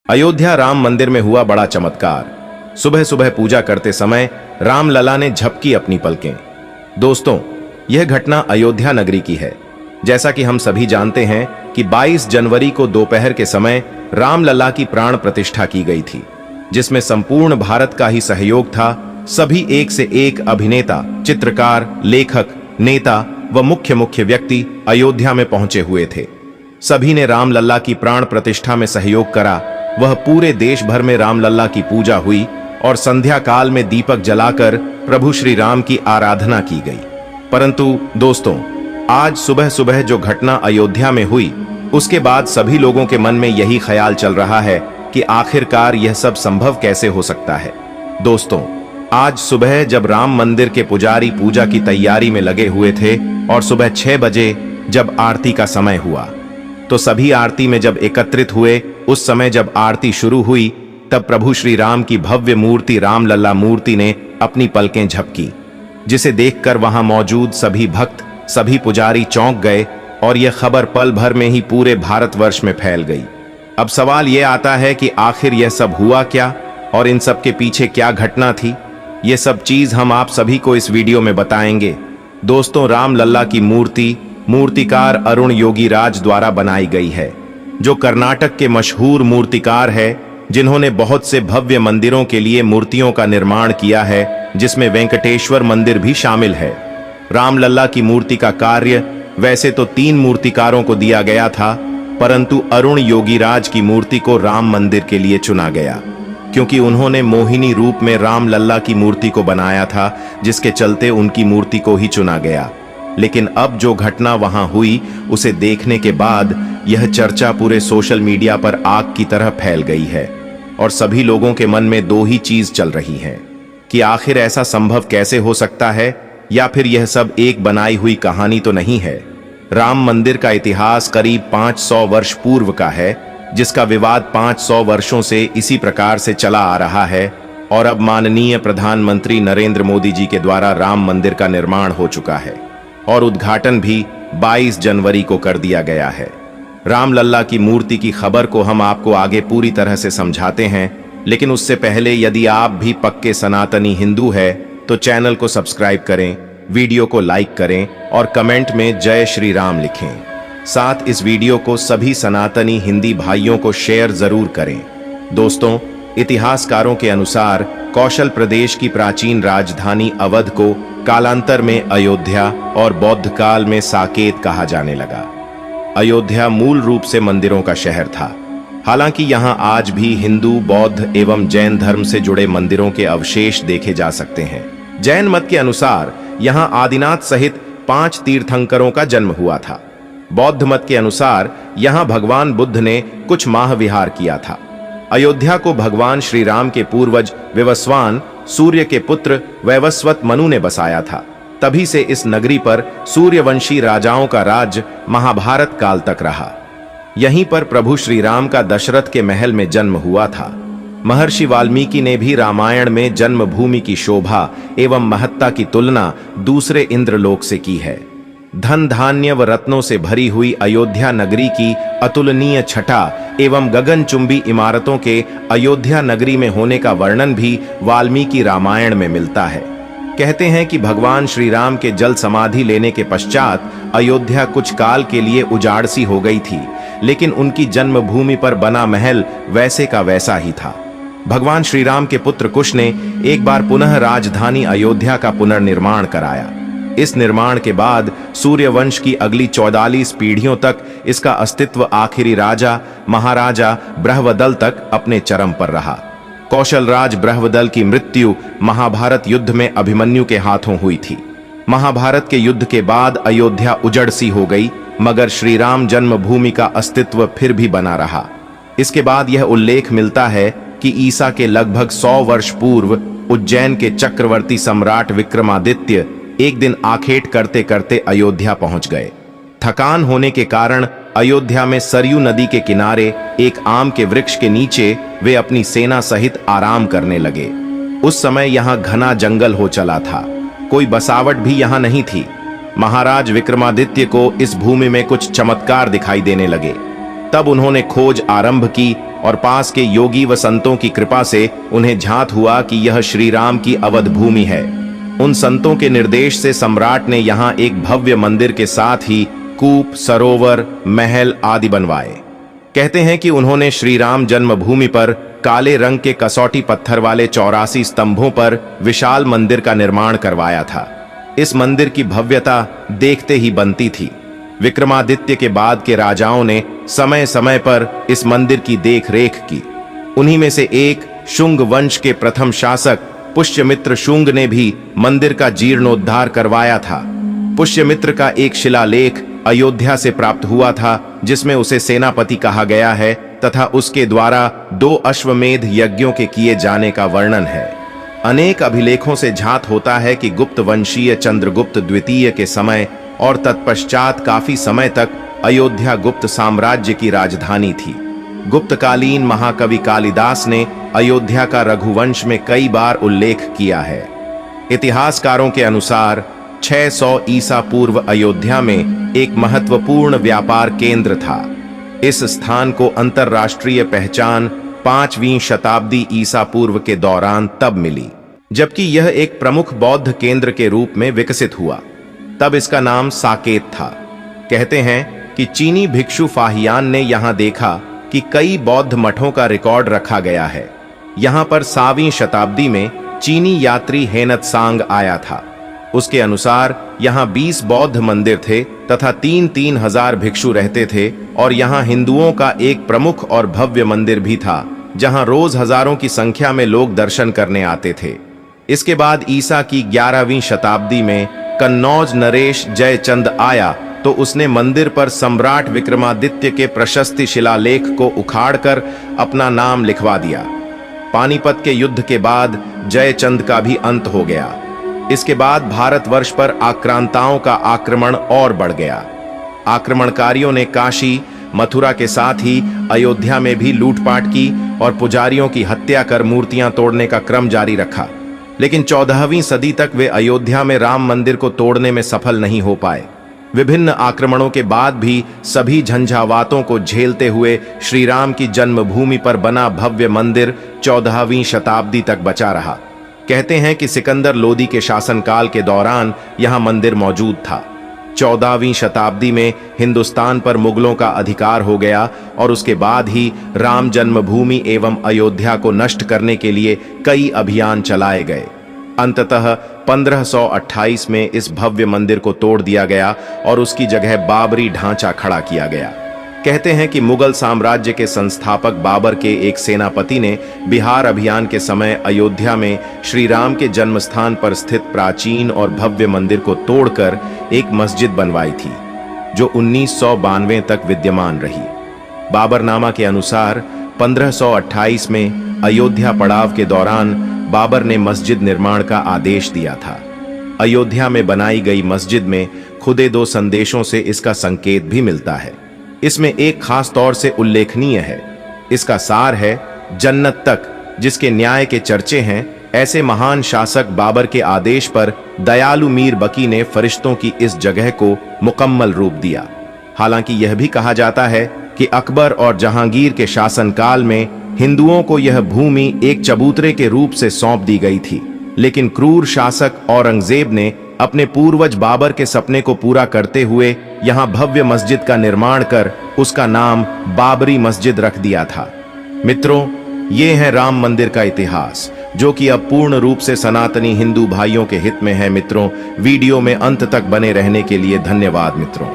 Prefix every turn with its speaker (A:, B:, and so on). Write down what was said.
A: अयोध्या राम मंदिर में हुआ बड़ा चमत्कार। सुबह सुबह पूजा करते समय रामलला ने झपकी अपनी पलकें। दोस्तों, यह घटना अयोध्या नगरी की है। जैसा कि हम सभी जानते हैं कि 22 जनवरी को दोपहर के समय रामलला की प्राण प्रतिष्ठा की गई थी, जिसमें संपूर्ण भारत का ही सहयोग था। सभी एक से एक अभिनेता, चित्रकार, लेखक, नेता व मुख्य व्यक्ति अयोध्या में पहुंचे हुए थे। सभी ने रामलला की प्राण प्रतिष्ठा में सहयोग करा। वह पूरे देश भर में रामलला की पूजा हुई और संध्या काल में दीपक जलाकर प्रभु श्री राम की आराधना की गई। परंतु दोस्तों, आज सुबह सुबह जो घटना अयोध्या में हुई, उसके बाद सभी लोगों के मन में यही ख्याल चल रहा है कि आखिरकार यह सब संभव कैसे हो सकता है। दोस्तों, आज सुबह जब राम मंदिर के पुजारी पूजा की तैयारी में लगे हुए थे और सुबह 6 बजे जब आरती का समय हुआ, तो सभी आरती में जब एकत्रित हुए, उस समय जब आरती शुरू हुई, तब प्रभु श्री राम की भव्य मूर्ति रामलला मूर्ति ने अपनी पलकें झपकी, जिसे देखकर वहां मौजूद सभी भक्त, सभी पुजारी चौंक गए और यह खबर पल भर में ही पूरे भारतवर्ष में फैल गई। अब सवाल यह आता है कि आखिर यह सब हुआ क्या और इन सब के पीछे क्या घटना थी। यह सब चीज हम आप सभी को इस वीडियो में बताएंगे। दोस्तों, रामलला की मूर्ति मूर्तिकार अरुण योगीराज द्वारा बनाई गई है, जो कर्नाटक के मशहूर मूर्तिकार है, जिन्होंने बहुत से भव्य मंदिरों के लिए मूर्तियों का निर्माण किया है, जिसमें वेंकटेश्वर मंदिर भी शामिल है। रामलला की मूर्ति का कार्य वैसे तो 3 मूर्तिकारों को दिया गया था, परंतु अरुण योगीराज की मूर्ति को राम मंदिर के लिए चुना गया, क्योंकि उन्होंने मोहिनी रूप में रामलला की मूर्ति को बनाया था, जिसके चलते उनकी मूर्ति को ही चुना गया। लेकिन अब जो घटना वहां हुई, उसे देखने के बाद यह चर्चा पूरे सोशल मीडिया पर आग की तरह फैल गई है और सभी लोगों के मन में 2 ही चीज चल रही हैं कि आखिर ऐसा संभव कैसे हो सकता है, या फिर यह सब एक बनाई हुई कहानी तो नहीं है। राम मंदिर का इतिहास करीब 500 वर्ष पूर्व का है, जिसका विवाद 500 वर्षों से इसी प्रकार से चला आ रहा है और अब माननीय प्रधानमंत्री नरेंद्र मोदी जी के द्वारा राम मंदिर का निर्माण हो चुका है और उद्घाटन भी 22 जनवरी को कर दिया गया है। रामलला की मूर्ति की खबर को हम आपको आगे पूरी तरह से समझाते हैं, लेकिन उससे पहले यदि आप भी पक्के सनातनी हिंदू है तो चैनल को सब्सक्राइब करें, वीडियो को लाइक करें और कमेंट में जय श्री राम लिखें। साथ इस वीडियो को सभी सनातनी हिंदी भाइयों को शेयर जरूर करें। दोस्तों, इतिहासकारों के अनुसार कौशल प्रदेश की प्राचीन राजधानी अवध को कालांतर में अयोध्या और बौद्ध काल में साकेत कहा जाने लगा। अयोध्या मूल रूप से मंदिरों का शहर था। हालांकि यहां आज भी हिंदू, बौद्ध एवं जैन धर्म से जुड़े मंदिरों के अवशेष देखे जा सकते हैं। जैन मत के अनुसार यहां आदिनाथ सहित 5 तीर्थंकरों का जन्म हुआ था। बौद्ध मत के अनुसार यहां भगवान बुद्ध ने कुछ माह विहार किया था। अयोध्या को भगवान श्री राम के पूर्वज विवस्वान, सूर्य के पुत्र वैवस्वत मनु ने बसाया था। तभी से इस नगरी पर सूर्यवंशी राजाओं का राज्य महाभारत काल तक रहा। यहीं पर प्रभु श्री राम का दशरथ के महल में जन्म हुआ था। महर्षि वाल्मीकि ने भी रामायण में जन्मभूमि की शोभा एवं महत्ता की तुलना दूसरे इंद्रलोक से की है। धन धान्य व रत्नों से भरी हुई अयोध्या नगरी की अतुलनीय छटा एवं गगनचुंबी इमारतों के अयोध्या नगरी में होने का वर्णन भी वाल्मीकि रामायण में मिलता है। कहते हैं कि भगवान श्री राम के जल समाधि लेने के पश्चात अयोध्या कुछ काल के लिए उजाड़ सी हो गई थी, लेकिन उनकी जन्मभूमि पर बना महल वैसे का वैसा ही था। भगवान श्री राम के पुत्र कुश ने एक बार पुनः राजधानी अयोध्या का पुनर्निर्माण कराया। इस निर्माण के बाद सूर्यवंश की अगली 44 पीढ़ियों तक इसका अस्तित्व आखिरी राजा महाराजा बृहदल तक अपने चरम पर रहा। कौशल राज बृहदल की मृत्यु महाभारत युद्ध में अभिमन्यु के हाथों हुई थी। महाभारत के युद्ध के बाद अयोध्या उजड़ सी हो गई, मगर श्री राम जन्मभूमि का अस्तित्व फिर भी बना रहा। इसके बाद यह उल्लेख मिलता है कि ईसा के लगभग 100 वर्ष पूर्व उज्जैन के चक्रवर्ती सम्राट विक्रमादित्य एक दिन आखेट करते करते अयोध्या पहुंच गए। थकान होने के कारण अयोध्या में सरयू नदी के किनारे एक आम के वृक्ष के नीचे वे अपनी सेना सहित आराम करने लगे। उस समय यहाँ घना जंगल हो चला था, कोई बसावट भी यहाँ नहीं थी। महाराज विक्रमादित्य को इस भूमि में कुछ चमत्कार दिखाई देने लगे। तब उन्होंने खोज आरंभ की और पास के योगी व संतों की कृपा से उन्हें झात हुआ कि यह श्री राम की अवध भूमि है। उन संतों के निर्देश से सम्राट ने यहाँ एक भव्य मंदिर के साथ ही कूप, सरोवर, महल आदि बनवाए। कहते हैं कि उन्होंने श्री राम जन्मभूमि पर काले रंग के कसौटी पत्थर वाले 84 स्तंभों पर विशाल मंदिर का निर्माण करवाया था। इस मंदिर की भव्यता देखते ही बनती थी। विक्रमादित्य के बाद के राजाओं ने समय समय पर इस मंदिर की देख रेख की। उन्हीं में से एक शुंग वंश के प्रथम शासक पुष्यमित्र शुंग ने भी मंदिर का जीर्णोद्धार करवाया था। पुष्यमित्र का एक शिलालेख अयोध्या से प्राप्त हुआ था, जिसमें उसे सेनापति कहा गया है तथा उसके द्वारा 2 अश्वमेध यज्ञों के किए जाने का वर्णन है। अनेक अभिलेखों से झात होता है कि गुप्त वंशीय चंद्रगुप्त द्वितीय के समय और तत्पश्चात काफी समय तक अयोध्या गुप्त साम्राज्य की राजधानी थी। गुप्तकालीन महाकवि कालिदास ने अयोध्या का रघुवंश में कई बार उल्लेख किया है। इतिहासकारों के अनुसार 600 ईसा पूर्व अयोध्या में एक महत्वपूर्ण व्यापार केंद्र था। इस स्थान को अंतरराष्ट्रीय पहचान 5वीं शताब्दी ईसा पूर्व के दौरान तब मिली, जबकि यह एक प्रमुख बौद्ध केंद्र के रूप में विकसित हुआ। तब इसका नाम साकेत था। कहते हैं कि चीनी भिक्षु फाहियान ने यहां देखा कि कई बौद्ध मठों का रिकॉर्ड रखा गया है। यहां पर 7वीं शताब्दी में चीनी यात्री हेनत्सांग आया था। उसके अनुसार यहां 20 बौद्ध मंदिर थे तथा 3-3 हजार भिक्षु रहते थे, और यहां हिंदुओं का एक प्रमुख और भव्य मंदिर भी था, जहां रोज हजारों की संख्या में लोग दर्शन करने आते थे। इसके बाद ईसा की 11वीं शताब्दी में कन्नौज नरेश जयचंद आया तो उसने मंदिर पर सम्राट विक्रमादित्य के प्रशस्ति शिलालेख को उखाड़कर अपना नाम लिखवा दिया। पानीपत के युद्ध के बाद जयचंद का भी अंत हो गया। इसके बाद भारतवर्ष पर आक्रांताओं का आक्रमण और बढ़ गया। आक्रमणकारियों ने काशी, मथुरा के साथ ही अयोध्या में भी लूटपाट की और पुजारियों की हत्या कर मूर्तियां तोड़ने का क्रम जारी रखा। लेकिन 14वीं सदी तक वे अयोध्या में राम मंदिर को तोड़ने में सफल नहीं हो पाए। विभिन्न आक्रमणों के बाद भी सभी झंझावातों को झेलते हुए श्री राम की जन्मभूमि पर बना भव्य मंदिर 14वीं शताब्दी तक बचा रहा। कहते हैं कि सिकंदर लोदी के शासनकाल के दौरान यहां मंदिर मौजूद था। 14वीं शताब्दी में हिंदुस्तान पर मुगलों का अधिकार हो गया और उसके बाद ही राम जन्मभूमि एवं अयोध्या को नष्ट करने के लिए कई अभियान चलाए गए। अंततः 1528 में इस भव्य मंदिर को तोड़ दिया गया और उसकी जगह बाबरी ढांचा खड़ा किया गया। कहते हैं कि मुगल साम्राज्य के संस्थापक बाबर के एक सेनापति ने बिहार अभियान के समय अयोध्या में श्री राम के जन्मस्थान पर स्थित प्राचीन और भव्य मंदिर को तोड़कर एक मस्जिद बनवाई थी, जो 1992 तक विद्यमान रही। बाबरनामा के अनुसार 1528 में अयोध्या पड़ाव के दौरान बाबर ने मस्जिद निर्माण का आदेश दिया था। अयोध्या में बनाई गई मस्जिद में खुदे 2 संदेशों से इसका संकेत भी मिलता है। इसमें एक खास तौर से उल्लेखनीय है। इसका सार है जन्नत तक, जिसके न्याय के चर्चे हैं। ऐसे महान शासक बाबर के आदेश पर दयालु मीर बकी ने फरिश्तों की इस जगह को मुकम्मल रूप दिया। हालांकि यह भी कहा जाता है कि अकबर और जहांगीर के शासनकाल में हिंदुओं को यह भूमि एक चबूतरे के रूप से सौंप दी गई थी, लेकिन क्रूर शासक औरंगजेब ने अपने पूर्वज बाबर के सपने को पूरा करते हुए यहां भव्य मस्जिद का निर्माण कर उसका नाम बाबरी मस्जिद रख दिया था। मित्रों, ये है राम मंदिर का इतिहास, जो कि अब पूर्ण रूप से सनातनी हिंदू भाइयों के हित में है। मित्रों, वीडियो में अंत तक बने रहने के लिए धन्यवाद। मित्रों।